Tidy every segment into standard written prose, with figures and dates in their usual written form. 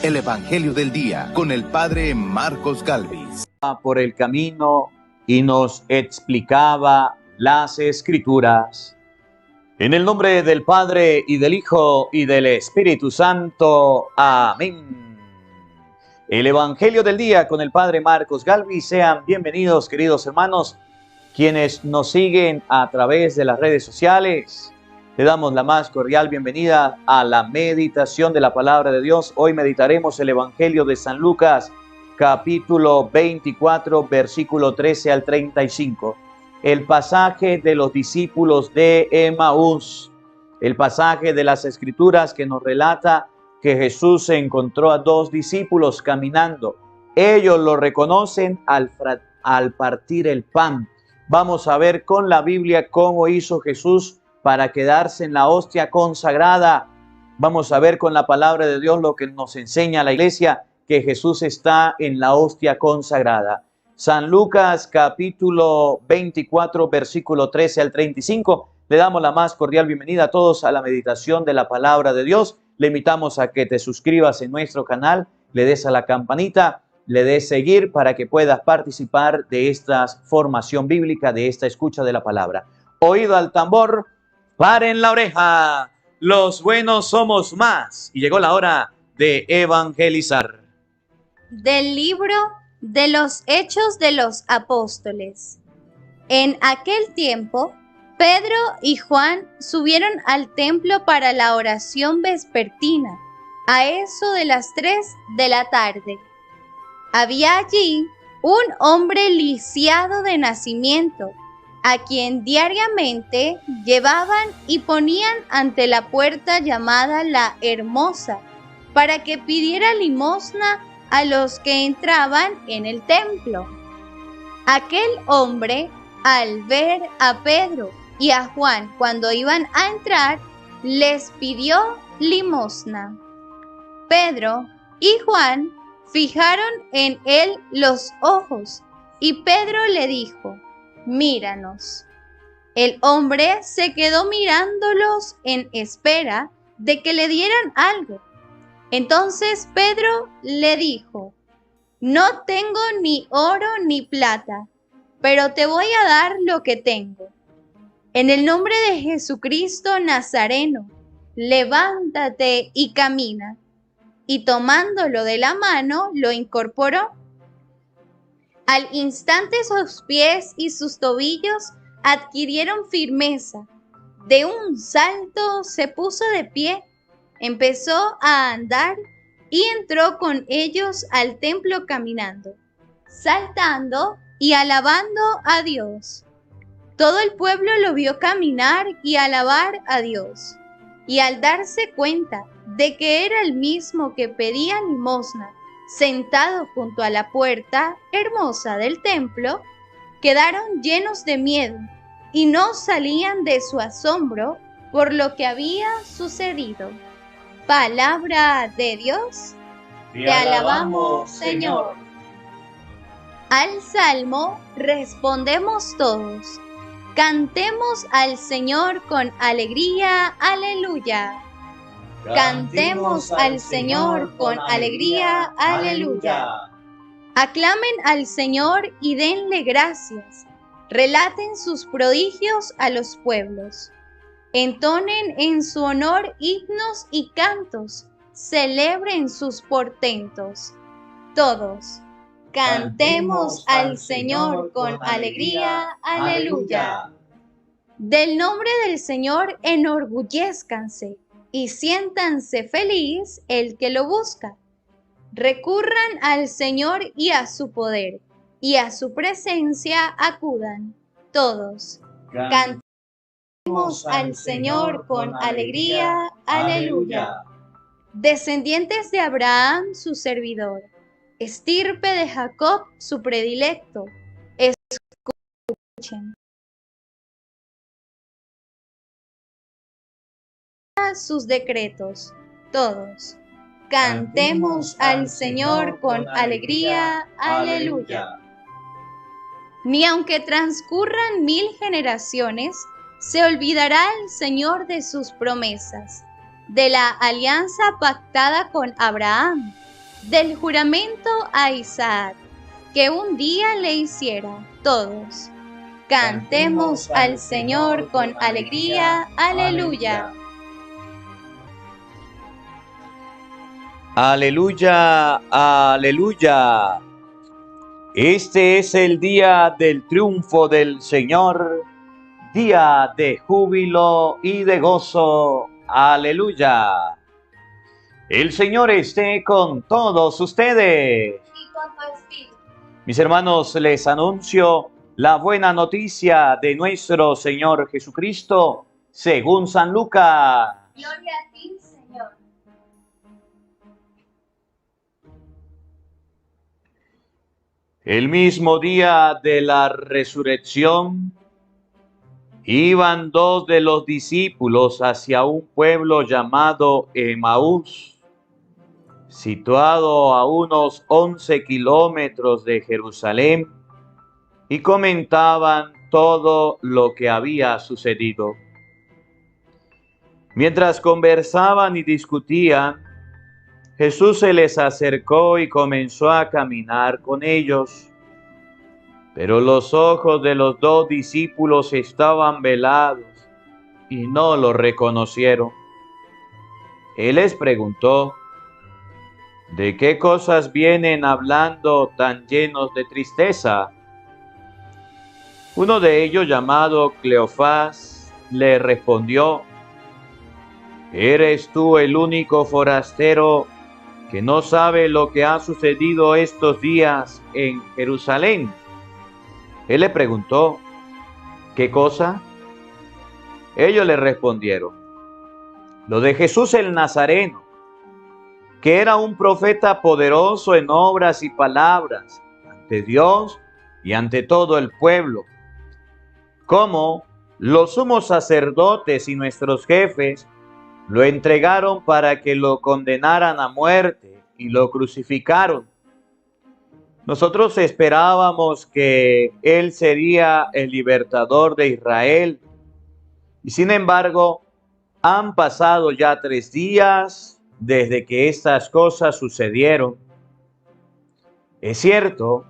el Evangelio del Día con el Padre Marcos Galvis. Por el camino y nos explicaba las Escrituras. En el nombre del Padre y del Hijo y del Espíritu Santo. Amén. El Evangelio del Día con el Padre Marcos Galvis. Sean bienvenidos, queridos hermanos, quienes nos siguen a través de las redes sociales. Le damos la más cordial bienvenida a la meditación de la palabra de Dios. Hoy meditaremos el Evangelio de San Lucas, capítulo 24, versículo 13 al 35. El pasaje de los discípulos de Emaús. El pasaje de las Escrituras que nos relata que Jesús se encontró a dos discípulos caminando. Ellos lo reconocen al partir el pan. Vamos a ver con la Biblia cómo hizo Jesús para quedarse en la hostia consagrada. Vamos a ver con la palabra de Dios lo que nos enseña la iglesia, que Jesús está en la hostia consagrada. San Lucas capítulo 24, versículo 13 al 35. Le damos la más cordial bienvenida a todos a la meditación de la palabra de Dios. Le invitamos a que te suscribas en nuestro canal, le des a la campanita, le des seguir para que puedas participar de esta formación bíblica, de esta escucha de la palabra. Oído al tambor, paren la oreja, los buenos somos más. Y llegó la hora de evangelizar. Del libro de los Hechos de los Apóstoles. En aquel tiempo, Pedro y Juan subieron al templo para la oración vespertina, a eso de las 3 de la tarde. Había allí un hombre lisiado de nacimiento, a quien diariamente llevaban y ponían ante la puerta llamada la Hermosa, para que pidiera limosna a los que entraban en el templo. Aquel hombre, al ver a Pedro y a Juan cuando iban a entrar, les pidió limosna. Pedro y Juan fijaron en él los ojos, y Pedro le dijo: míranos. El hombre se quedó mirándolos en espera de que le dieran algo. Entonces Pedro le dijo: no tengo ni oro ni plata, pero te voy a dar lo que tengo. En el nombre de Jesucristo Nazareno, levántate y camina. Y tomándolo de la mano, lo incorporó. Al instante sus pies y sus tobillos adquirieron firmeza. De un salto se puso de pie, empezó a andar y entró con ellos al templo caminando, saltando y alabando a Dios. Todo el pueblo lo vio caminar y alabar a Dios. Y al darse cuenta de que era el mismo que pedía limosna, sentado junto a la puerta hermosa del templo, quedaron llenos de miedo y no salían de su asombro por lo que había sucedido. Palabra de Dios. Te alabamos, Señor. Al salmo respondemos todos. Cantemos al Señor con alegría, aleluya. Cantemos al Señor con alegría, aleluya. Aclamen al Señor y denle gracias. Relaten sus prodigios a los pueblos. Entonen en su honor himnos y cantos. Celebren sus portentos. Todos. Cantemos al Señor con alegría, aleluya. Del nombre del Señor enorgullézcanse y siéntanse feliz el que lo busca. Recurran al Señor y a su poder, y a su presencia acudan. Todos. Cantemos al Señor con alegría, aleluya. Descendientes de Abraham, su servidor, estirpe de Jacob, su predilecto, escuchen sus decretos, todos. Cantemos al Señor con alegría, aleluya. Ni aunque transcurran 1000 generaciones, se olvidará el Señor de sus promesas, de la alianza pactada con Abraham del juramento a Isaac, que un día le hiciera. Todos cantemos al Señor con alegría. Aleluya. Aleluya, aleluya. Este es el día del triunfo del Señor, día de júbilo y de gozo. Aleluya. El Señor esté con todos ustedes. Y con tu espíritu. Mis hermanos, les anuncio la buena noticia de nuestro Señor Jesucristo, según San Lucas. Gloria a ti, Señor. El mismo día de la resurrección, iban dos de los discípulos hacia un pueblo llamado Emaús, situado a unos 11 kilómetros de Jerusalén, y comentaban todo lo que había sucedido. Mientras conversaban y discutían, Jesús se les acercó y comenzó a caminar con ellos. Pero los ojos de los dos discípulos estaban velados y no lo reconocieron. Él les preguntó: ¿de qué cosas vienen hablando tan llenos de tristeza? Uno de ellos, llamado Cleofás, le respondió: ¿eres tú el único forastero que no sabe lo que ha sucedido estos días en Jerusalén? Él le preguntó: ¿qué cosa? Ellos le respondieron: lo de Jesús el Nazareno, que era un profeta poderoso en obras y palabras ante Dios y ante todo el pueblo. Cómo los sumos sacerdotes y nuestros jefes lo entregaron para que lo condenaran a muerte y lo crucificaron. Nosotros esperábamos que Él sería el libertador de Israel. Y sin embargo, han pasado ya 3 días desde que estas cosas sucedieron. Es cierto,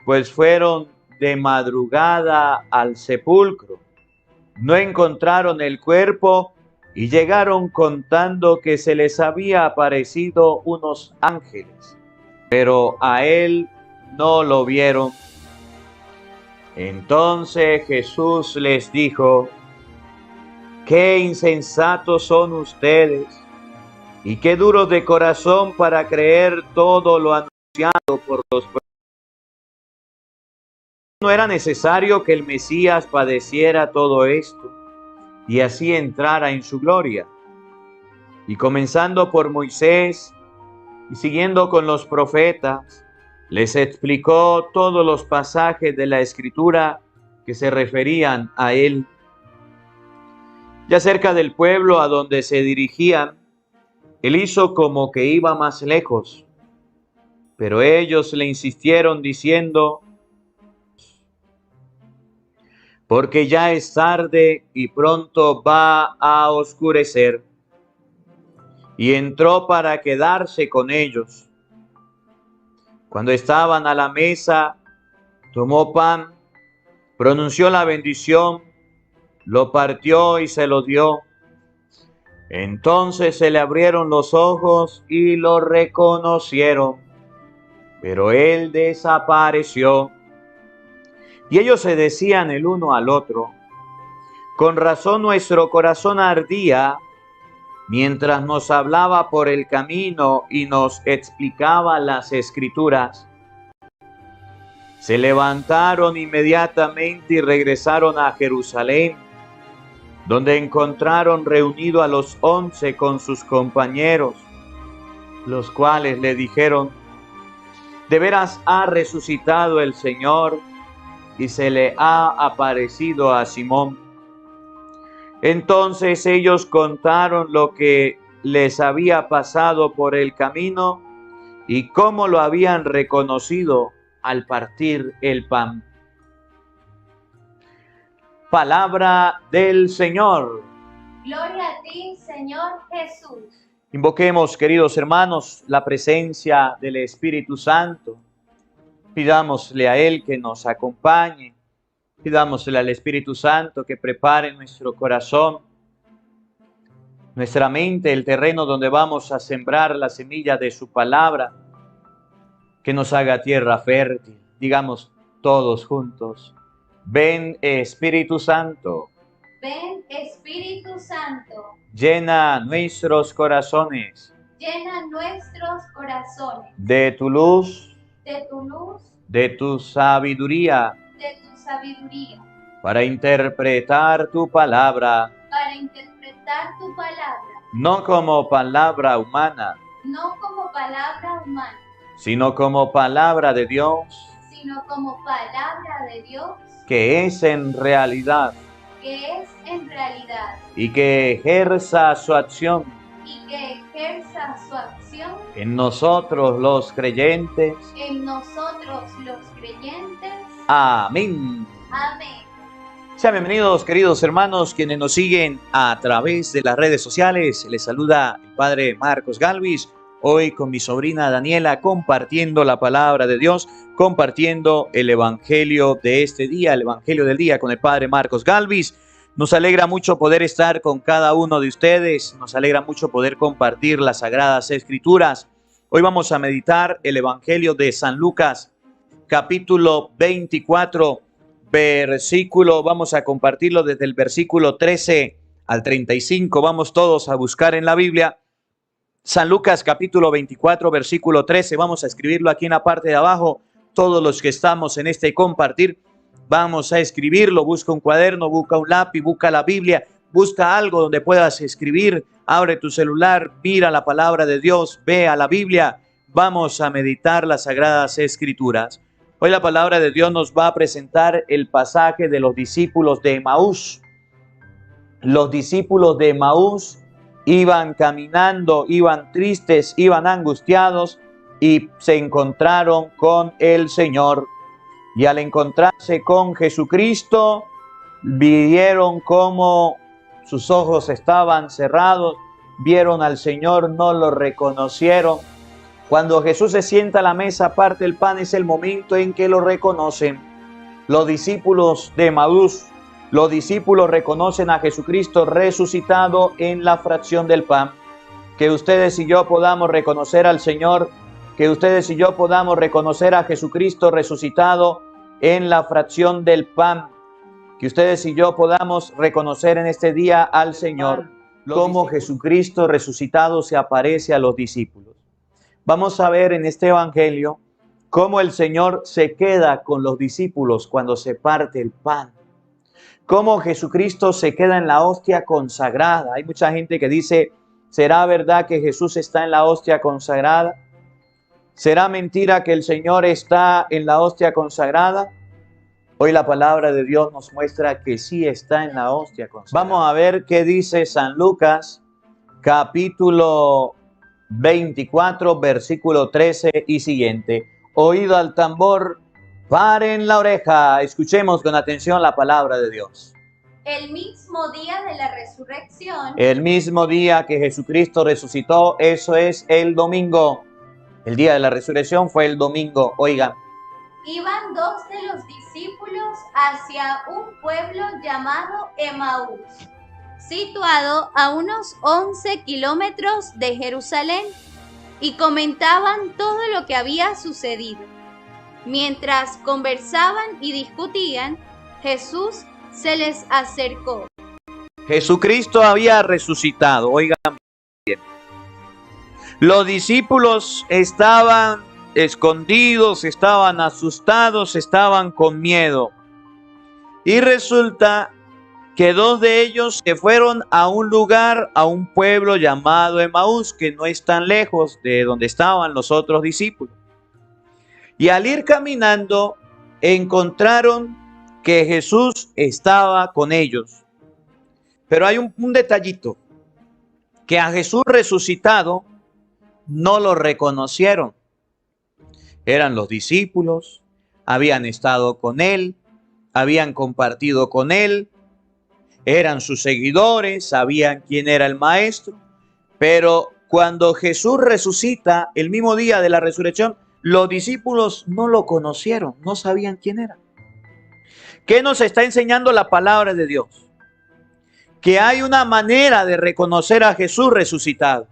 pues fueron de madrugada al sepulcro. No encontraron el cuerpo y llegaron contando que se les había aparecido unos ángeles, pero a él no lo vieron. Entonces Jesús les dijo: qué insensatos son ustedes y qué duros de corazón para creer todo lo anunciado por los profetas. ¿No era necesario que el Mesías padeciera todo esto y así entrara en su gloria? Y comenzando por Moisés y siguiendo con los profetas, les explicó todos los pasajes de la Escritura que se referían a él. Ya cerca del pueblo a donde se dirigían, él hizo como que iba más lejos, pero ellos le insistieron diciendo: porque ya es tarde y pronto va a oscurecer. Y entró para quedarse con ellos. Cuando estaban a la mesa, tomó pan, pronunció la bendición, lo partió y se lo dio. Entonces se le abrieron los ojos y lo reconocieron, pero él desapareció. Y ellos se decían el uno al otro: con razón nuestro corazón ardía mientras nos hablaba por el camino y nos explicaba las Escrituras. Se levantaron inmediatamente y regresaron a Jerusalén, donde encontraron reunido a los 11 con sus compañeros, los cuales le dijeron: de veras ha resucitado el Señor y se le ha aparecido a Simón. Entonces ellos contaron lo que les había pasado por el camino y cómo lo habían reconocido al partir el pan. Palabra del Señor. Gloria a ti, Señor Jesús. Invoquemos, queridos hermanos, la presencia del Espíritu Santo. Pidámosle a Él que nos acompañe. Pidámosle al Espíritu Santo que prepare nuestro corazón, nuestra mente, el terreno donde vamos a sembrar la semilla de su palabra, que nos haga tierra fértil. Digamos todos juntos: ven, Espíritu Santo. Ven, Espíritu Santo. Llena nuestros corazones Llena nuestros corazones de tu luz, de tu luz, de tu sabiduría, de tu sabiduría, para interpretar tu palabra, para interpretar tu palabra, no como palabra humana, no como palabra humana, sino como palabra de Dios, sino como palabra de Dios, que es en realidad que es en realidad y que ejerza su acción y que ejerza su acción en nosotros los creyentes. en nosotros los creyentes. Amén. Amén. Sean bienvenidos, queridos hermanos, quienes nos siguen a través de las redes sociales. Les saluda el Padre Marcos Galvis, hoy con mi sobrina Daniela, compartiendo la palabra de Dios, compartiendo el Evangelio de este día, el Evangelio del día con el Padre Marcos Galvis. Nos alegra mucho poder estar con cada uno de ustedes, nos alegra mucho poder compartir las Sagradas Escrituras. Hoy vamos a meditar el Evangelio de San Lucas, capítulo 24, vamos a compartirlo desde el versículo 13 al 35. Vamos todos a buscar en la Biblia San Lucas capítulo 24, versículo 13. Vamos a escribirlo aquí en la parte de abajo. Todos los que estamos en este compartir, vamos a escribirlo. Busca un cuaderno, busca un lápiz, busca la Biblia, busca algo donde puedas escribir. Abre tu celular, mira la palabra de Dios, ve a la Biblia. Vamos a meditar las Sagradas Escrituras. Hoy la palabra de Dios nos va a presentar el pasaje de los discípulos de Emaús. Los discípulos de Emaús iban caminando, iban tristes, iban angustiados y se encontraron con el Señor. Y al encontrarse con Jesucristo, vieron cómo sus ojos estaban cerrados, vieron al Señor, no lo reconocieron. Cuando Jesús se sienta a la mesa, parte el pan, es el momento en que lo reconocen. Los discípulos de Emaús, los discípulos reconocen a Jesucristo resucitado en la fracción del pan. Que ustedes y yo podamos reconocer al Señor, que ustedes y yo podamos reconocer a Jesucristo resucitado en la fracción del pan. Que ustedes y yo podamos reconocer en este día al Señor, cómo Jesucristo resucitado se aparece a los discípulos. Vamos a ver en este evangelio cómo el Señor se queda con los discípulos cuando se parte el pan. Cómo Jesucristo se queda en la hostia consagrada. Hay mucha gente que dice: ¿será verdad que Jesús está en la hostia consagrada? ¿Será mentira que el Señor está en la hostia consagrada? Hoy la palabra de Dios nos muestra que sí está en la hostia consagrada. Vamos a ver qué dice San Lucas, capítulo 24, versículo 13 y siguiente. Oído al tambor, paren la oreja. Escuchemos con atención la palabra de Dios. El mismo día de la resurrección, El mismo día que Jesucristo resucitó, eso es el domingo. El día de la resurrección fue el domingo. Oigan, iban dos de los discípulos hacia un pueblo llamado Emaús, situado a unos 11 kilómetros de Jerusalén, y comentaban todo lo que había sucedido. Mientras conversaban y discutían, Jesús se les acercó. Jesucristo había resucitado. Oigan bien. Los discípulos estaban escondidos, estaban asustados, estaban con miedo. Y resulta que dos de ellos se fueron a un lugar, a un pueblo llamado Emaús, que no es tan lejos de donde estaban los otros discípulos. Y al ir caminando, encontraron que Jesús estaba con ellos. Pero hay un detallito, que a Jesús resucitado no lo reconocieron. Eran los discípulos, habían estado con él, habían compartido con él, eran sus seguidores, sabían quién era el maestro, pero cuando Jesús resucita, el mismo día de la resurrección, los discípulos no lo conocieron, no sabían quién era. ¿Qué nos está enseñando la palabra de Dios? Que hay una manera de reconocer a Jesús resucitado.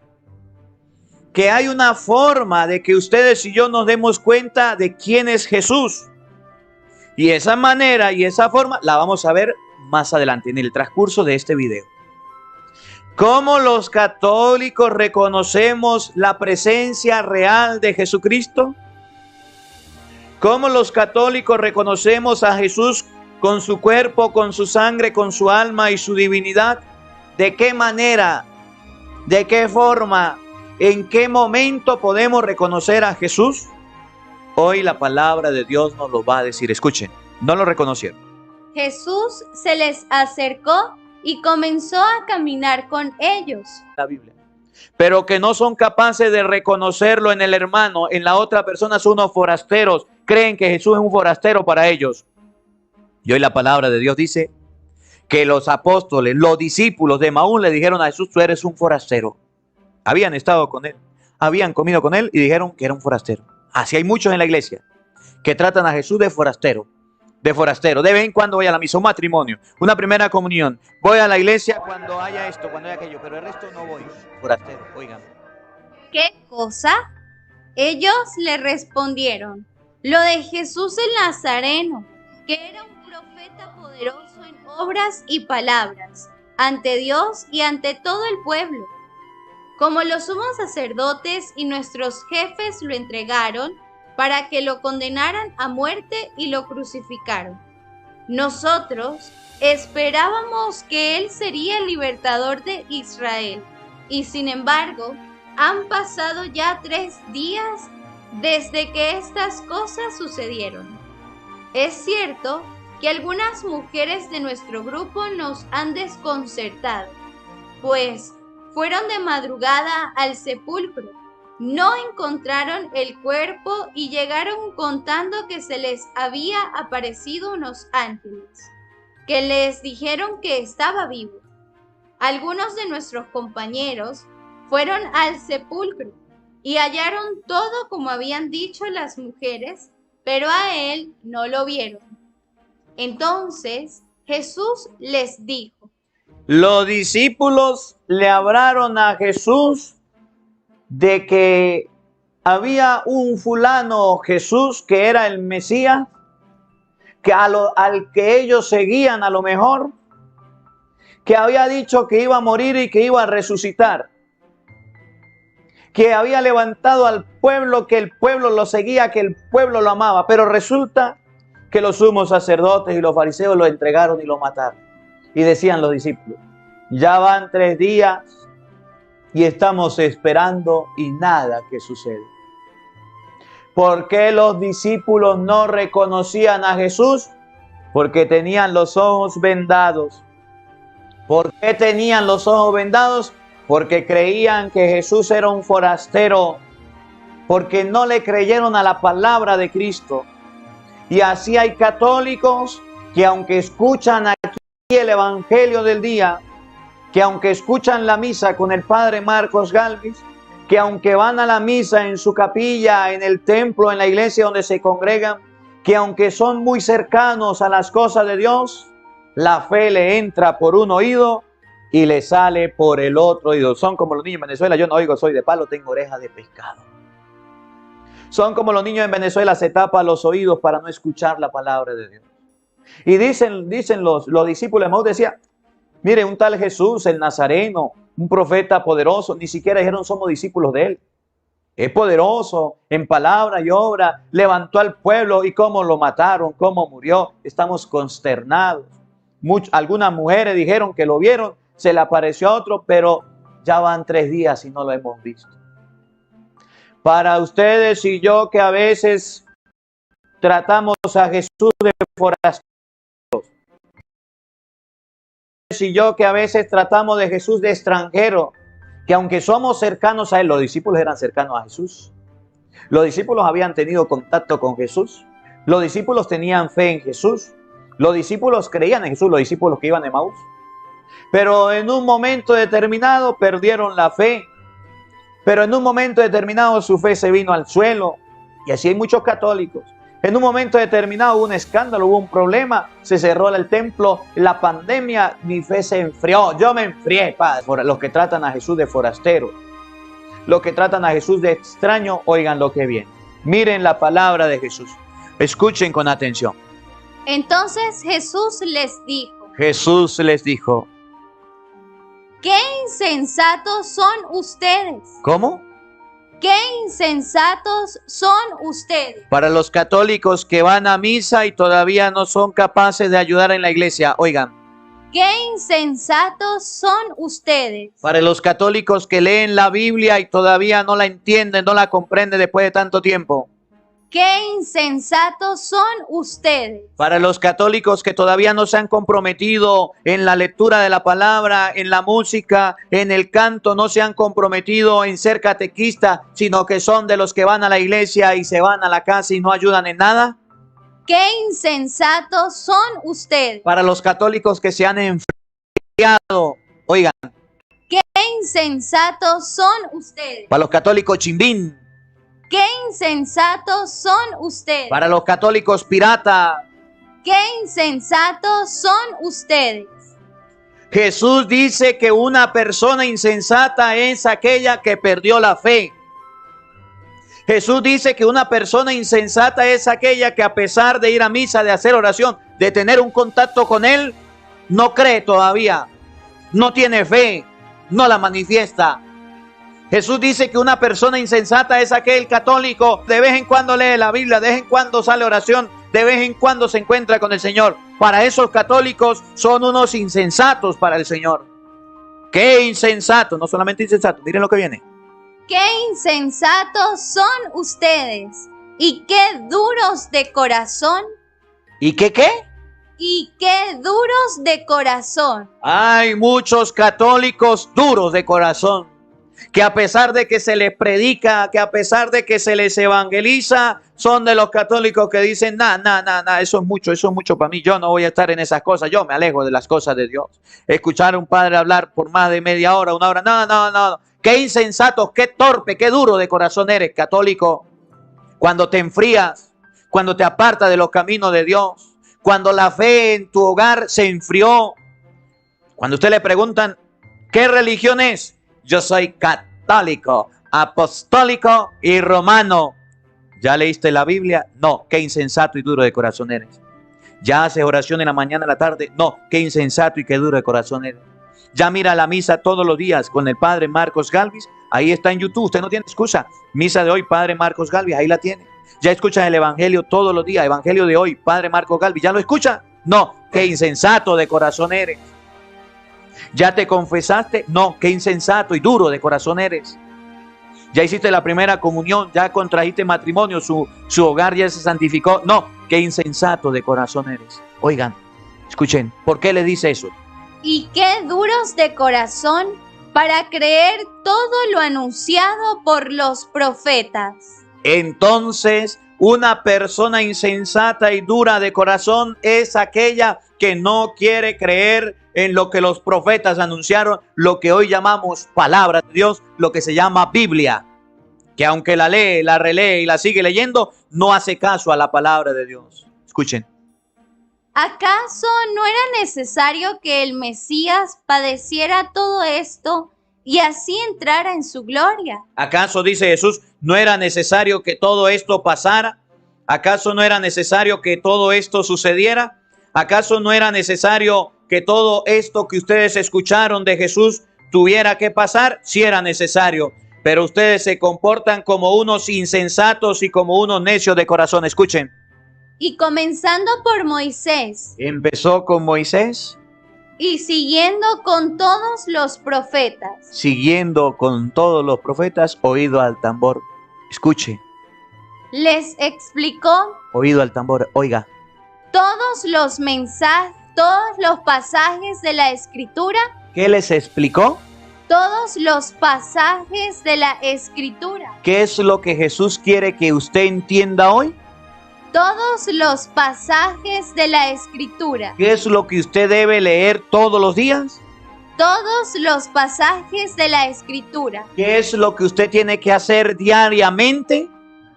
Que hay una forma de que ustedes y yo nos demos cuenta de quién es Jesús. Y esa manera y esa forma la vamos a ver más adelante en el transcurso de este video. ¿Cómo los católicos reconocemos la presencia real de Jesucristo? ¿Cómo los católicos reconocemos a Jesús con su cuerpo, con su sangre, con su alma y su divinidad? ¿De qué manera? ¿De qué forma? ¿En qué momento podemos reconocer a Jesús? Hoy la palabra de Dios nos lo va a decir. Escuchen, no lo reconocieron. Jesús se les acercó y comenzó a caminar con ellos. La Biblia. Pero que no son capaces de reconocerlo en el hermano, en la otra persona son unos forasteros. Creen que Jesús es un forastero para ellos. Y hoy la palabra de Dios dice que los apóstoles, los discípulos de Emaús le dijeron a Jesús: tú eres un forastero. Habían estado con él, habían comido con él y dijeron que era un forastero. Así hay muchos en la iglesia que tratan a Jesús de forastero. De forastero. De vez en cuando voy a la misa, un matrimonio, una primera comunión. Voy a la iglesia cuando haya esto, cuando haya aquello, pero el resto no voy. Forastero, oigan. ¿Qué cosa? Ellos le respondieron: lo de Jesús el Nazareno, que era un profeta poderoso en obras y palabras, ante Dios y ante todo el pueblo. Como los sumos sacerdotes y nuestros jefes lo entregaron para que lo condenaran a muerte y lo crucificaron. Nosotros esperábamos que él sería el libertador de Israel, y sin embargo, han pasado ya 3 días desde que estas cosas sucedieron. Es cierto que algunas mujeres de nuestro grupo nos han desconcertado, pues fueron de madrugada al sepulcro, no encontraron el cuerpo y llegaron contando que se les había aparecido unos ángeles, que les dijeron que estaba vivo. Algunos de nuestros compañeros fueron al sepulcro y hallaron todo como habían dicho las mujeres, pero a él no lo vieron. Entonces Jesús les dijo: los discípulos le hablaron a Jesús de que había un fulano Jesús que era el Mesías, que al que ellos seguían a lo mejor, que había dicho que iba a morir y que iba a resucitar, que había levantado al pueblo, que el pueblo lo seguía, que el pueblo lo amaba, pero resulta que los sumos sacerdotes y los fariseos lo entregaron y lo mataron. Y decían los discípulos: ya van 3 días y estamos esperando y nada que sucede. ¿Por qué los discípulos no reconocían a Jesús? Porque tenían los ojos vendados. ¿Por qué tenían los ojos vendados? Porque creían que Jesús era un forastero, porque no le creyeron a la palabra de Cristo. Y así hay católicos que aunque escuchan aquí el evangelio del día, que aunque escuchan la misa con el padre Marcos Galvis, que aunque van a la misa en su capilla, en el templo, en la iglesia donde se congregan, que aunque son muy cercanos a las cosas de Dios, la fe le entra por un oído y le sale por el otro oído. Son como los niños en Venezuela: yo no oigo, soy de palo, tengo oreja de pescado. Son como los niños en Venezuela, se tapan los oídos para no escuchar la palabra de Dios. Y dicen los discípulos de Emaús, decía: mire, un tal Jesús, el Nazareno, un profeta poderoso, ni siquiera dijeron somos discípulos de él. Es poderoso en palabra y obra, levantó al pueblo y cómo lo mataron, cómo murió. Estamos consternados. Algunas mujeres dijeron que lo vieron, se le apareció a otro, pero ya van 3 días y no lo hemos visto. Para ustedes y yo que a veces tratamos a Jesús de forastero, y yo que a veces tratamos de Jesús de extranjero, que aunque somos cercanos a él, los discípulos eran cercanos a Jesús. Los discípulos habían tenido contacto con Jesús. Los discípulos tenían fe en Jesús. Los discípulos creían en Jesús, los discípulos que iban a Emaús. Pero en un momento determinado perdieron la fe. Pero en un momento determinado su fe se vino al suelo. Y así hay muchos católicos. En un momento determinado hubo un escándalo, hubo un problema, se cerró el templo, la pandemia, mi fe se enfrió. Yo me enfrié, padre. Por los que tratan a Jesús de forastero, los que tratan a Jesús de extraño, oigan lo que viene. Miren la palabra de Jesús. Escuchen con atención. Entonces Jesús les dijo. Jesús les dijo. ¡Qué insensatos son ustedes! ¿Cómo? ¡Qué insensatos son ustedes! Para los católicos que van a misa y todavía no son capaces de ayudar en la iglesia, oigan. ¡Qué insensatos son ustedes! Para los católicos que leen la Biblia y todavía no la entienden, no la comprenden después de tanto tiempo. ¡Qué insensatos son ustedes! Para los católicos que todavía no se han comprometido en la lectura de la palabra, en la música, en el canto, no se han comprometido en ser catequistas, sino que son de los que van a la iglesia y se van a la casa y no ayudan en nada. ¡Qué insensatos son ustedes! Para los católicos que se han enfriado, oigan. ¡Qué insensatos son ustedes! Para los católicos chimbín. ¡Qué insensatos son ustedes! Para los católicos pirata. ¡Qué insensatos son ustedes! Jesús dice que una persona insensata es aquella que perdió la fe. Jesús dice que una persona insensata es aquella que a pesar de ir a misa, de hacer oración, de tener un contacto con Él, no cree todavía, no tiene fe, no la manifiesta. Jesús dice que una persona insensata es aquel católico, de vez en cuando lee la Biblia, de vez en cuando sale oración, de vez en cuando se encuentra con el Señor. Para esos católicos son unos insensatos para el Señor. ¡Qué insensato! No solamente insensato, miren lo que viene. ¡Qué insensatos son ustedes! ¡Y qué duros de corazón! ¿Y qué? ¡Y qué duros de corazón! Hay muchos católicos duros de corazón, que a pesar de que se les predica, que a pesar de que se les evangeliza, son de los católicos que dicen, eso es mucho para mí, yo no voy a estar en esas cosas, yo me alejo de las cosas de Dios. Escuchar a un padre hablar por más de media hora, una hora, no. Qué insensato, qué torpe, qué duro de corazón eres, católico. Cuando te enfrías, cuando te apartas de los caminos de Dios, cuando la fe en tu hogar se enfrió, cuando usted le preguntan, ¿qué religión es? Yo soy católico, apostólico y romano. ¿Ya leíste la Biblia? No, qué insensato y duro de corazón eres. ¿Ya haces oración en la mañana, en la tarde? No, qué insensato y qué duro de corazón eres. ¿Ya mira la misa todos los días con el padre Marcos Galvis? Ahí está en YouTube, usted no tiene excusa. Misa de hoy, padre Marcos Galvis, ahí la tiene. ¿Ya escuchas el evangelio todos los días? Evangelio de hoy, padre Marcos Galvis, ¿ya lo escucha? No, qué insensato de corazón eres. ¿Ya te confesaste? No, qué insensato y duro de corazón eres. ¿Ya hiciste la primera comunión? ¿Ya contrajiste matrimonio? ¿Su hogar ya se santificó? No, qué insensato de corazón eres. Oigan, escuchen, ¿por qué le dice eso? Y qué duros de corazón para creer todo lo anunciado por los profetas. Entonces, una persona insensata y dura de corazón es aquella que no quiere creer en lo que los profetas anunciaron, lo que hoy llamamos palabra de Dios, lo que se llama Biblia, que aunque la lee, la relee y la sigue leyendo, no hace caso a la palabra de Dios. Escuchen. ¿Acaso no era necesario que el Mesías padeciera todo esto y así entrara en su gloria? ¿Acaso, dice Jesús, no era necesario que todo esto pasara? ¿Acaso no era necesario que todo esto sucediera? ¿Acaso no era necesario que todo esto que ustedes escucharon de Jesús tuviera que pasar? Sí era necesario, pero ustedes se comportan como unos insensatos y como unos necios de corazón. Escuchen. Y comenzando por Moisés. Empezó con Moisés. Y siguiendo con todos los profetas. Siguiendo con todos los profetas, oído al tambor. Escuche. Les explicó. Oído al tambor, oiga. Todos los mensajes, todos los pasajes de la Escritura. ¿Qué les explicó? Todos los pasajes de la Escritura. ¿Qué es lo que Jesús quiere que usted entienda hoy? Todos los pasajes de la Escritura. ¿Qué es lo que usted debe leer todos los días? todos los pasajes de la Escritura. ¿Qué es lo que usted tiene que hacer diariamente?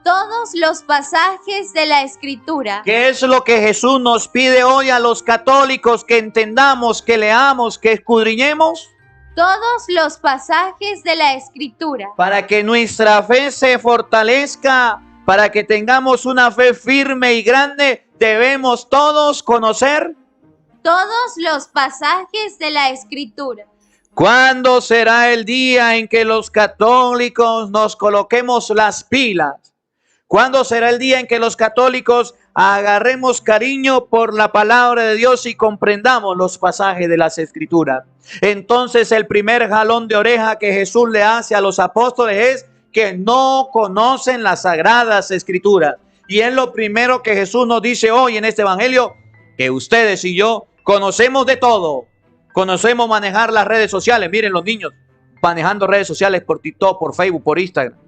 Todos los pasajes de la Escritura. ¿Qué es lo que Jesús nos pide hoy a los católicos que entendamos, que leamos, que escudriñemos? Todos los pasajes de la Escritura. Para que nuestra fe se fortalezca, para que tengamos una fe firme y grande, debemos todos conocer todos los pasajes de la Escritura. ¿Cuándo será el día en que los católicos nos coloquemos las pilas? ¿Cuándo será el día en que los católicos agarremos cariño por la palabra de Dios y comprendamos los pasajes de las Escrituras? Entonces el primer jalón de oreja que Jesús le hace a los apóstoles es que no conocen las sagradas Escrituras. Y es lo primero que Jesús nos dice hoy en este evangelio, que ustedes y yo conocemos de todo. Conocemos manejar las redes sociales. Miren los niños manejando redes sociales por TikTok, por Facebook, por Instagram.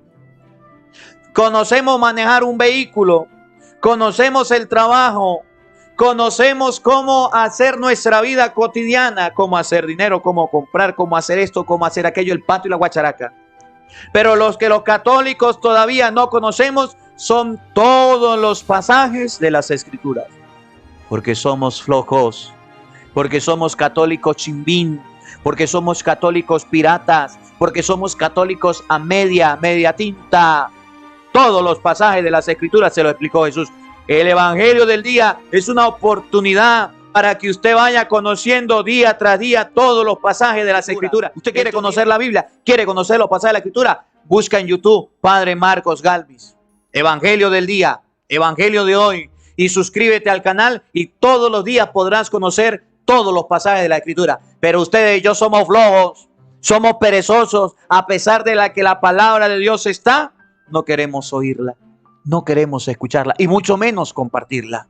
Conocemos manejar un vehículo. Conocemos el trabajo. Conocemos cómo hacer nuestra vida cotidiana. Cómo hacer dinero, cómo comprar, cómo hacer esto, cómo hacer aquello, el pato y la guacharaca. Pero los que los católicos todavía no conocemos son todos los pasajes de las Escrituras. Porque somos flojos. Porque somos católicos chimbín, porque somos católicos piratas, porque somos católicos a media tinta. Todos los pasajes de las Escrituras se lo explicó Jesús. El evangelio del día es una oportunidad para que usted vaya conociendo día tras día todos los pasajes de las Escrituras. ¿Usted quiere conocer la Biblia? ¿Quiere conocer los pasajes de la Escritura? Busca en YouTube Padre Marcos Galvis. Evangelio del día, evangelio de hoy. Y suscríbete al canal y todos los días podrás conocer todos los pasajes de la Escritura. Pero ustedes y yo somos flojos, somos perezosos. A pesar de que la palabra de Dios está, no queremos oírla, no queremos escucharla y mucho menos compartirla.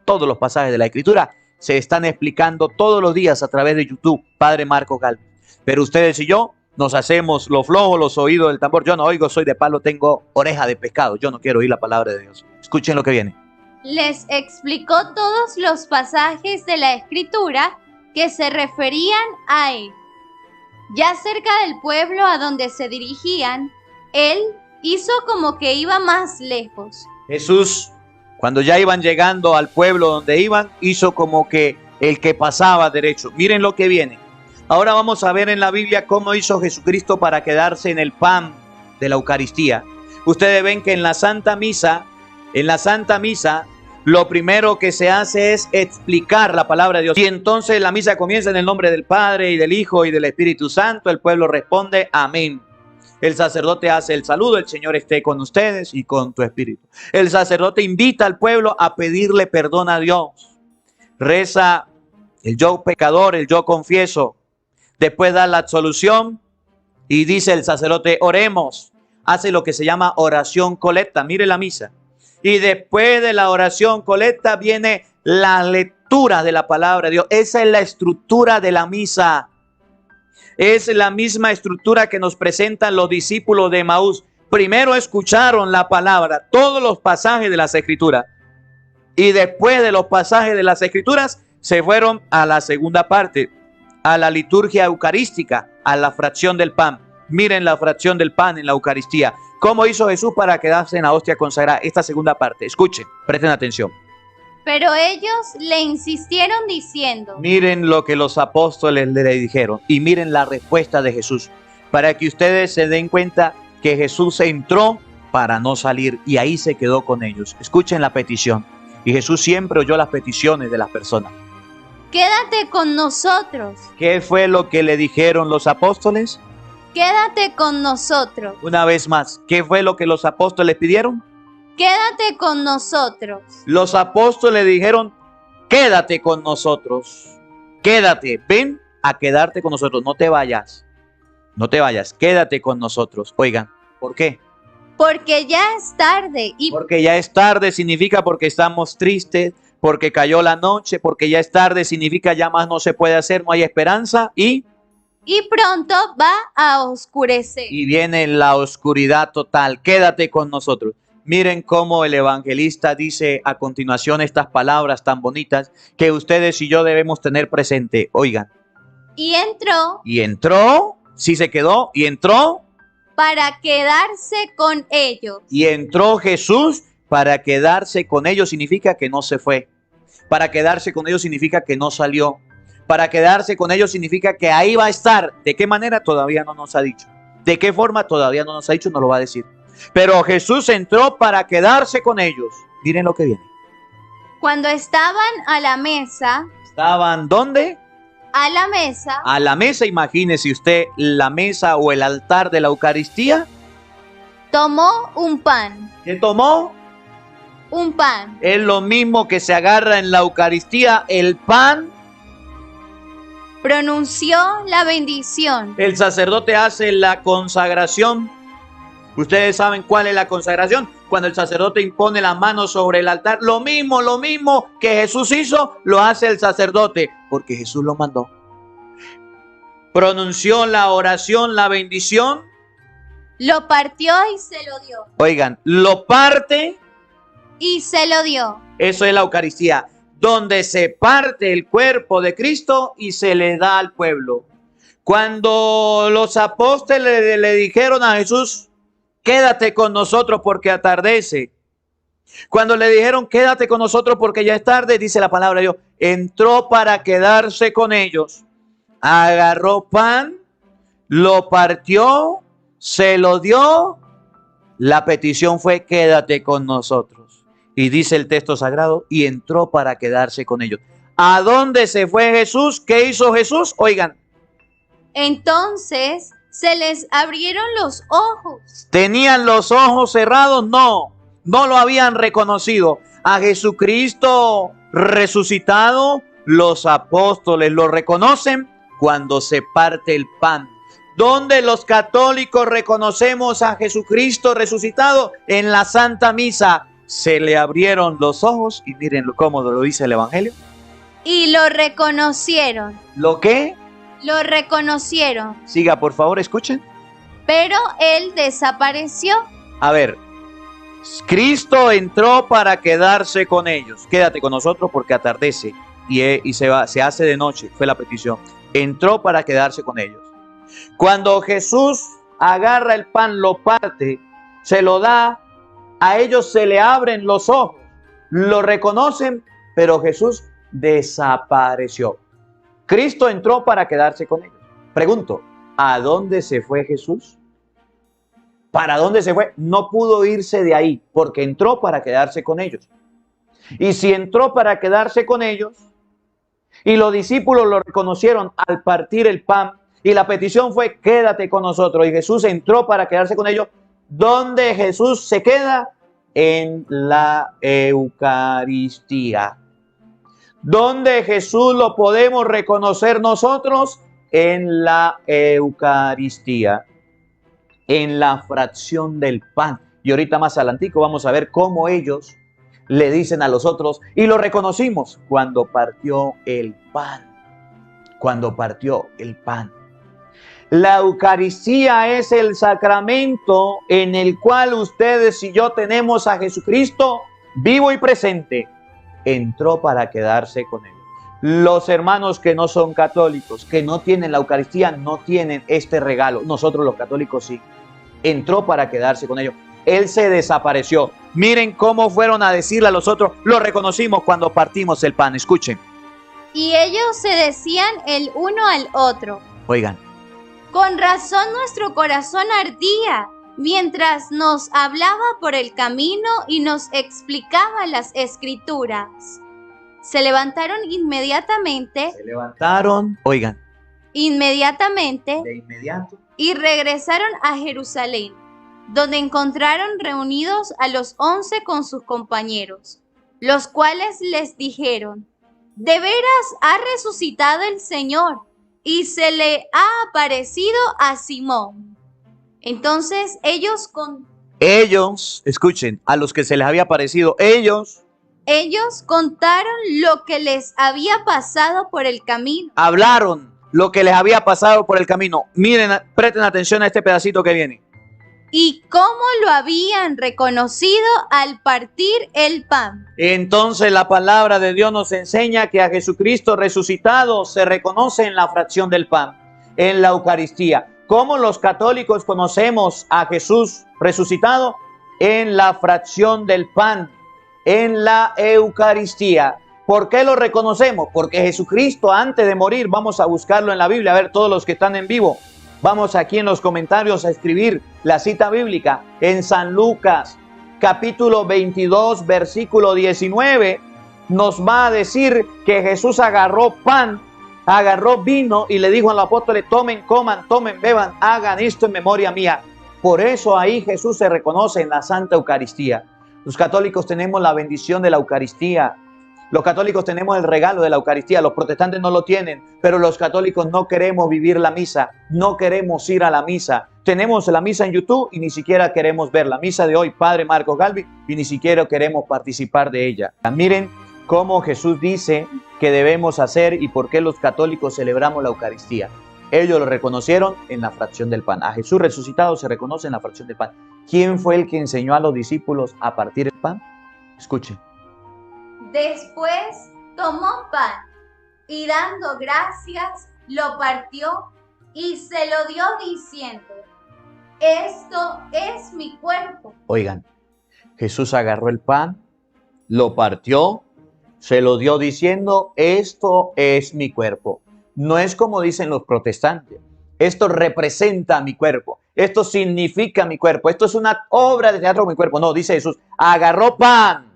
Todos los pasajes de la Escritura se están explicando todos los días a través de YouTube, Padre Marcos Galvis. Pero ustedes y yo nos hacemos los flojos, los oídos del tambor. Yo no oigo, soy de palo, tengo oreja de pescado. Yo no quiero oír la palabra de Dios. Escuchen lo que viene. Les explicó todos los pasajes de la Escritura que se referían a él. Ya cerca del pueblo a donde se dirigían, él hizo como que iba más lejos. Jesús, cuando ya iban llegando al pueblo donde iban, hizo como que el que pasaba derecho. Miren lo que viene. Ahora vamos a ver en la Biblia cómo hizo Jesucristo para quedarse en el pan de la Eucaristía. Ustedes ven que en la Santa Misa, lo primero que se hace es explicar la palabra de Dios. Y entonces la misa comienza en el nombre del Padre y del Hijo y del Espíritu Santo. El pueblo responde amén. El sacerdote hace el saludo, el Señor esté con ustedes y con tu espíritu. El sacerdote invita al pueblo a pedirle perdón a Dios. Reza el yo pecador, el yo confieso. Después da la absolución y dice el sacerdote, oremos. Hace lo que se llama oración colecta. Mire la misa. Y después de la oración colecta viene la lectura de la palabra de Dios. Esa es la estructura de la misa. Es la misma estructura que nos presentan los discípulos de Emaús. Primero escucharon la palabra, todos los pasajes de las Escrituras. Y después de los pasajes de las Escrituras se fueron a la segunda parte, a la liturgia eucarística, a la fracción del pan. Miren la fracción del pan en la Eucaristía. ¿Cómo hizo Jesús para quedarse en la hostia consagrada? Esta segunda parte. Escuchen, presten atención. Pero ellos le insistieron diciendo. Miren lo que los apóstoles le dijeron y miren la respuesta de Jesús. Para que ustedes se den cuenta que Jesús entró para no salir y ahí se quedó con ellos. Escuchen la petición. Y Jesús siempre oyó las peticiones de las personas. Quédate con nosotros. ¿Qué fue lo que le dijeron los apóstoles? Quédate con nosotros. Una vez más, ¿qué fue lo que los apóstoles pidieron? Quédate con nosotros. Los apóstoles dijeron, quédate con nosotros. Quédate, ven a quedarte con nosotros. No te vayas. No te vayas, quédate con nosotros. Oigan, ¿por qué? Porque ya es tarde. Porque ya es tarde significa porque estamos tristes, porque cayó la noche, porque ya es tarde significa ya más no se puede hacer, no hay esperanza y pronto va a oscurecer. Y viene la oscuridad total. Quédate con nosotros. Miren cómo el evangelista dice a continuación estas palabras tan bonitas que ustedes y yo debemos tener presente. Oigan, Y entró Y entró, sí se quedó, y entró, para quedarse con ellos. y entró Jesús para quedarse con ellos, significa que no se fue. Para quedarse con ellos significa que no salió. Para quedarse con ellos significa que ahí va a estar. ¿De qué manera? Todavía no nos ha dicho. ¿De qué forma? Todavía no nos ha dicho, no lo va a decir. Pero Jesús entró para quedarse con ellos. Miren lo que viene. Cuando estaban a la mesa, ¿Estaban dónde? a la mesa, A la mesa, imagínese usted la mesa o el altar de la Eucaristía. tomó un pan. ¿Qué tomó? Un pan. Es lo mismo que se agarra en la Eucaristía, el pan. Pronunció la bendición. El sacerdote hace la consagración. Ustedes saben cuál es la consagración. Cuando el sacerdote impone la mano sobre el altar, lo mismo que Jesús hizo, lo hace el sacerdote, porque Jesús lo mandó. Pronunció la oración, la bendición. Lo partió y se lo dio. Oigan, lo parte. Y se lo dio. Eso es la Eucaristía, donde se parte el cuerpo de Cristo y se le da al pueblo. Cuando los apóstoles le dijeron a Jesús, quédate con nosotros porque atardece. Cuando le dijeron, quédate con nosotros porque ya es tarde, dice la palabra de Dios, entró para quedarse con ellos. Agarró pan, lo partió, se lo dio. La petición fue, quédate con nosotros. Y dice el texto sagrado, y entró para quedarse con ellos. ¿A dónde se fue Jesús? ¿Qué hizo Jesús? Oigan. Entonces se les abrieron los ojos. ¿Tenían los ojos cerrados? No, no lo habían reconocido. A Jesucristo resucitado, los apóstoles lo reconocen cuando se parte el pan. ¿Dónde los católicos reconocemos a Jesucristo resucitado? En la Santa Misa. Se le abrieron los ojos y miren lo cómodo lo dice el Evangelio. Y lo reconocieron. ¿Lo qué? Lo reconocieron. Siga, por favor, escuchen. Pero él desapareció. A ver, Cristo entró para quedarse con ellos. Quédate con nosotros porque atardece y se hace de noche. Fue la petición. Entró para quedarse con ellos. Cuando Jesús agarra el pan, lo parte, se lo da, a ellos se le abren los ojos, lo reconocen, pero Jesús desapareció. Cristo entró para quedarse con ellos. Pregunto, ¿a dónde se fue Jesús? ¿Para dónde se fue? No pudo irse de ahí, porque entró para quedarse con ellos. Y si entró para quedarse con ellos, y los discípulos lo reconocieron al partir el pan, y la petición fue, quédate con nosotros, y Jesús entró para quedarse con ellos, ¿dónde Jesús se queda? En la Eucaristía. ¿Dónde Jesús lo podemos reconocer nosotros? En la Eucaristía, en la fracción del pan. Y ahorita más adelantico vamos a ver cómo ellos le dicen a los otros, y lo reconocimos cuando partió el pan. Cuando partió el pan. La Eucaristía es el sacramento en el cual ustedes y yo tenemos a Jesucristo vivo y presente. Entró para quedarse con él. Los hermanos que no son católicos, que no tienen la Eucaristía, no tienen este regalo. Nosotros los católicos sí. Entró para quedarse con ellos. Él se desapareció. Miren cómo fueron a decirle a los otros, lo reconocimos cuando partimos el pan. Escuchen. Y ellos se decían el uno al otro. Oigan. Con razón nuestro corazón ardía mientras nos hablaba por el camino y nos explicaba las escrituras. Se levantaron inmediatamente. Oigan. Inmediatamente. De inmediato. Y regresaron a Jerusalén, donde encontraron reunidos a los 11 con sus compañeros, los cuales les dijeron, de veras ha resucitado el Señor, y se le ha aparecido a Simón. Entonces ellos, escuchen, a los que se les había aparecido, ellos contaron lo que les había pasado por el camino. Hablaron lo que les había pasado por el camino. Miren, presten atención a este pedacito que viene. y cómo lo habían reconocido al partir el pan. Entonces la palabra de Dios nos enseña que a Jesucristo resucitado se reconoce en la fracción del pan, en la Eucaristía. ¿Cómo los católicos conocemos a Jesús resucitado? En la fracción del pan, en la Eucaristía. ¿Por qué lo reconocemos? Porque Jesucristo antes de morir, vamos a buscarlo en la Biblia, a ver todos los que están en vivo, vamos aquí en los comentarios a escribir la cita bíblica en San Lucas, capítulo 22, versículo 19, nos va a decir que Jesús agarró pan, agarró vino y le dijo a los apóstoles, tomen, coman, tomen, beban, hagan esto en memoria mía. Por eso ahí Jesús se reconoce en la Santa Eucaristía. Los católicos tenemos la bendición de la Eucaristía. Los católicos tenemos el regalo de la Eucaristía, los protestantes no lo tienen, pero los católicos no queremos vivir la misa, no queremos ir a la misa. Tenemos la misa en YouTube y ni siquiera queremos ver la misa de hoy, Padre Marcos Galvi, y ni siquiera queremos participar de ella. Miren cómo Jesús dice que debemos hacer y por qué los católicos celebramos la Eucaristía. Ellos lo reconocieron en la fracción del pan. A Jesús resucitado se reconoce en la fracción del pan. ¿Quién fue el que enseñó a los discípulos a partir el pan? Escuchen. Después tomó pan y dando gracias lo partió y se lo dio diciendo, esto es mi cuerpo. Oigan, Jesús agarró el pan, lo partió, se lo dio diciendo, esto es mi cuerpo. No es como dicen los protestantes, esto representa mi cuerpo, esto significa mi cuerpo, esto es una obra de teatro de mi cuerpo. No, dice Jesús, agarró pan,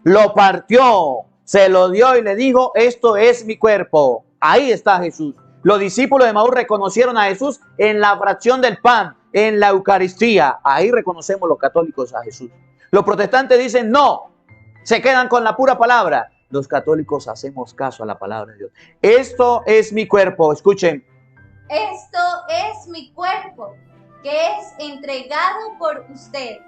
lo partió, se lo dio y le dijo, esto es mi cuerpo. Ahí está Jesús. Los discípulos de Emaús reconocieron a Jesús en la fracción del pan, en la Eucaristía. Ahí reconocemos los católicos a Jesús. Los protestantes dicen no, se quedan con la pura palabra. Los católicos hacemos caso a la palabra de Dios. Esto es mi cuerpo, escuchen. Esto es mi cuerpo, que es entregado por ustedes.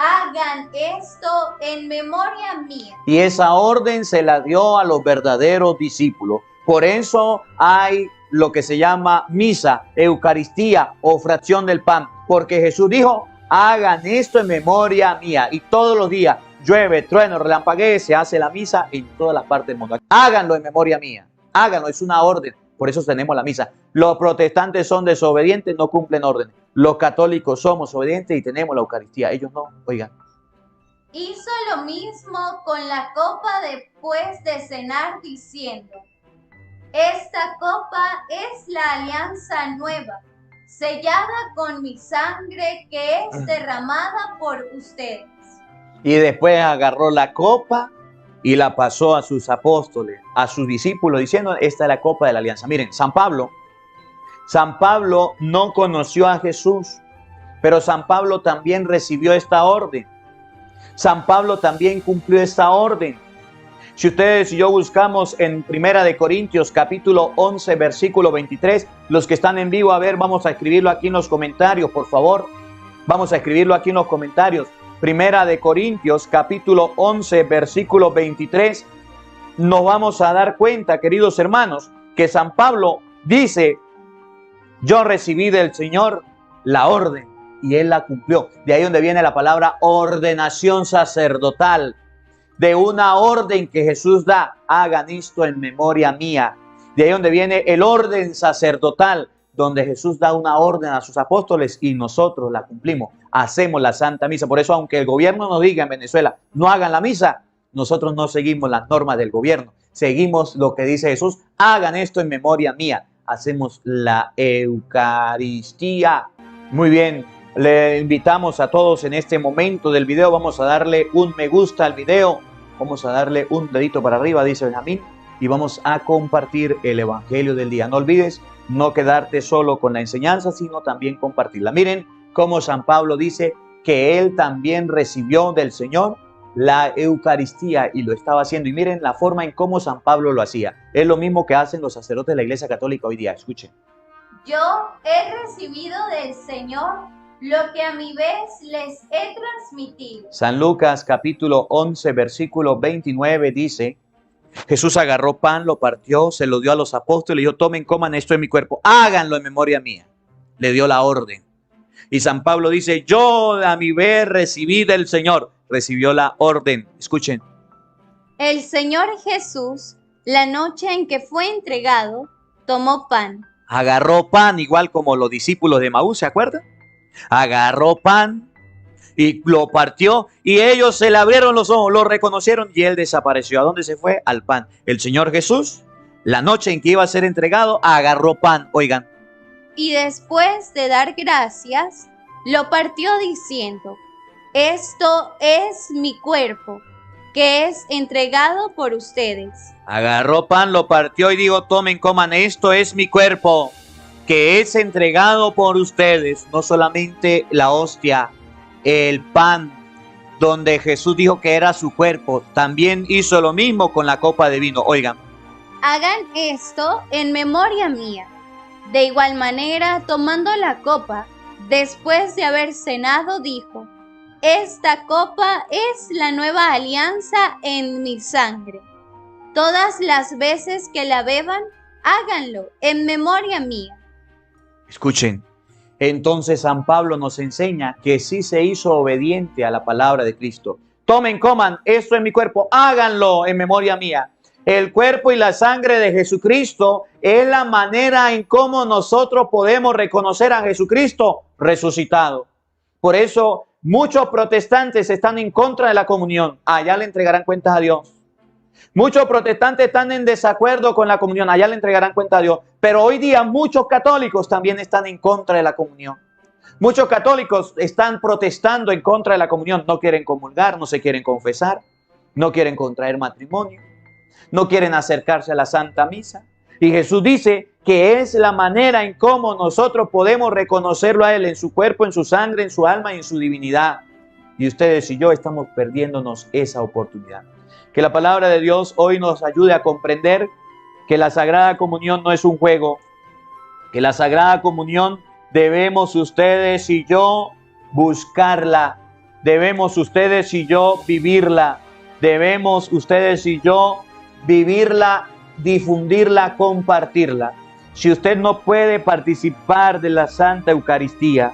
Hagan esto en memoria mía. Y esa orden se la dio a los verdaderos discípulos. Por eso hay lo que se llama misa, Eucaristía o fracción del pan. Porque Jesús dijo, hagan esto en memoria mía. Y todos los días, llueve, trueno, relampaguee, se hace la misa en todas las partes del mundo. Háganlo en memoria mía. Háganlo, es una orden. Por eso tenemos la misa. Los protestantes son desobedientes, no cumplen órdenes. Los católicos somos obedientes y tenemos la Eucaristía. Ellos no, oigan. Hizo lo mismo con la copa después de cenar diciendo, esta copa es la alianza nueva, sellada con mi sangre que es derramada por ustedes. Y después agarró la copa y la pasó a sus apóstoles, a sus discípulos, diciendo, esta es la copa de la alianza. Miren, San Pablo no conoció a Jesús, pero San Pablo también recibió esta orden. San Pablo también cumplió esta orden. Si ustedes y yo buscamos en Primera de Corintios, capítulo 11, versículo 23, los que están en vivo, a ver, vamos a escribirlo aquí en los comentarios, por favor. Vamos a escribirlo aquí en los comentarios. Primera de Corintios, capítulo 11, versículo 23, nos vamos a dar cuenta, queridos hermanos, que San Pablo dice, yo recibí del Señor la orden y Él la cumplió. De ahí donde viene la palabra ordenación sacerdotal, de una orden que Jesús da, hagan esto en memoria mía. De ahí donde viene el orden sacerdotal, donde Jesús da una orden a sus apóstoles y nosotros la cumplimos. Hacemos la Santa Misa. Por eso, aunque el gobierno nos diga en Venezuela, no hagan la misa, nosotros no seguimos las normas del gobierno. Seguimos lo que dice Jesús, hagan esto en memoria mía. Hacemos la Eucaristía. Muy bien, le invitamos a todos en este momento del video. Vamos a darle un me gusta al video. Vamos a darle un dedito para arriba, dice Benjamín. Y vamos a compartir el Evangelio del día. No olvides no quedarte solo con la enseñanza, sino también compartirla. Miren cómo San Pablo dice que él también recibió del Señor la Eucaristía y lo estaba haciendo. Y miren la forma en cómo San Pablo lo hacía. Es lo mismo que hacen los sacerdotes de la Iglesia Católica hoy día. Escuchen. Yo he recibido del Señor lo que a mi vez les he transmitido. San Lucas capítulo 11 versículo 29 dice, Jesús agarró pan, lo partió, se lo dio a los apóstoles y dijo, tomen, coman, esto en mi cuerpo, háganlo en memoria mía. Le dio la orden. Y San Pablo dice, yo a mi vez recibí del Señor. Recibió la orden. Escuchen. El Señor Jesús, la noche en que fue entregado, tomó pan. Agarró pan, igual como los discípulos de Maús, ¿se acuerdan? Agarró pan y lo partió y ellos se le abrieron los ojos, lo reconocieron y él desapareció. ¿A dónde se fue? Al pan. El Señor Jesús, la noche en que iba a ser entregado, agarró pan, oigan. Y después de dar gracias, lo partió diciendo, esto es mi cuerpo, que es entregado por ustedes. Agarró pan, lo partió y dijo, tomen, coman, esto es mi cuerpo, que es entregado por ustedes. No solamente la hostia, el pan, donde Jesús dijo que era su cuerpo, también hizo lo mismo con la copa de vino. Oigan. Hagan esto en memoria mía. De igual manera, tomando la copa, después de haber cenado, dijo, esta copa es la nueva alianza en mi sangre. Todas las veces que la beban, háganlo en memoria mía. Escuchen, entonces San Pablo nos enseña que sí se hizo obediente a la palabra de Cristo. Tomen, coman, esto es mi cuerpo, háganlo en memoria mía. El cuerpo y la sangre de Jesucristo es la manera en cómo nosotros podemos reconocer a Jesucristo resucitado. Por eso muchos protestantes están en contra de la comunión. Allá le entregarán cuentas a Dios. Muchos protestantes están en desacuerdo con la comunión. Allá le entregarán cuenta a Dios. Pero hoy día muchos católicos también están en contra de la comunión. Muchos católicos están protestando en contra de la comunión. No quieren comulgar, no se quieren confesar, no quieren contraer matrimonio, no quieren acercarse a la Santa Misa. Y Jesús dice que es la manera en cómo nosotros podemos reconocerlo a Él en su cuerpo, en su sangre, en su alma y en su divinidad. Y ustedes y yo estamos perdiéndonos esa oportunidad. Que la palabra de Dios hoy nos ayude a comprender que la Sagrada Comunión no es un juego, que la Sagrada Comunión debemos ustedes y yo buscarla, debemos ustedes y yo vivirla, debemos ustedes y yo vivirla, difundirla, compartirla. Si usted no puede participar de la Santa Eucaristía,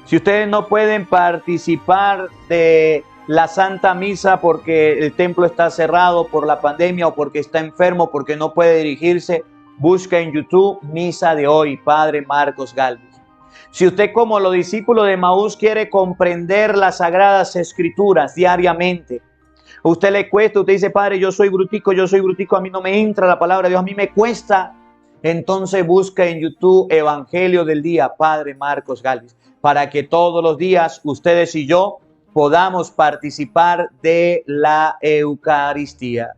si ustedes no pueden participar de la Santa Misa porque el templo está cerrado por la pandemia o porque está enfermo, porque no puede dirigirse, busca en YouTube Misa de hoy, Padre Marcos Gálvez. Si usted, como los discípulos de Maús, quiere comprender las Sagradas Escrituras diariamente, a usted le cuesta, usted dice, Padre, yo soy brutico, a mí no me entra la palabra de Dios, a mí me cuesta. Entonces busca en YouTube Evangelio del Día, Padre Marcos Gálvez, para que todos los días ustedes y yo podamos participar de la Eucaristía,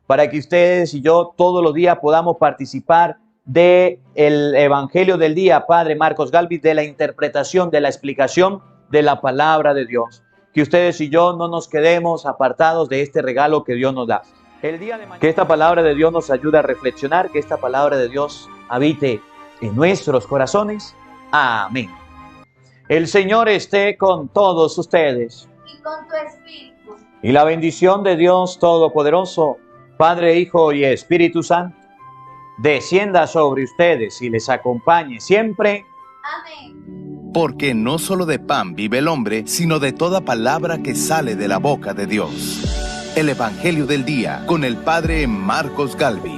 para que ustedes y yo todos los días podamos participar del Evangelio del Día, Padre Marcos Gálvez, de la interpretación, de la explicación de la palabra de Dios. Que ustedes y yo no nos quedemos apartados de este regalo que Dios nos da. El día de mañana, que esta palabra de Dios nos ayude a reflexionar, que esta palabra de Dios habite en nuestros corazones. Amén. El Señor esté con todos ustedes. Y con tu espíritu. Y la bendición de Dios Todopoderoso, Padre, Hijo y Espíritu Santo, descienda sobre ustedes y les acompañe siempre. Amén. Porque no solo de pan vive el hombre, sino de toda palabra que sale de la boca de Dios. El Evangelio del Día, con el Padre Marcos Gálvez.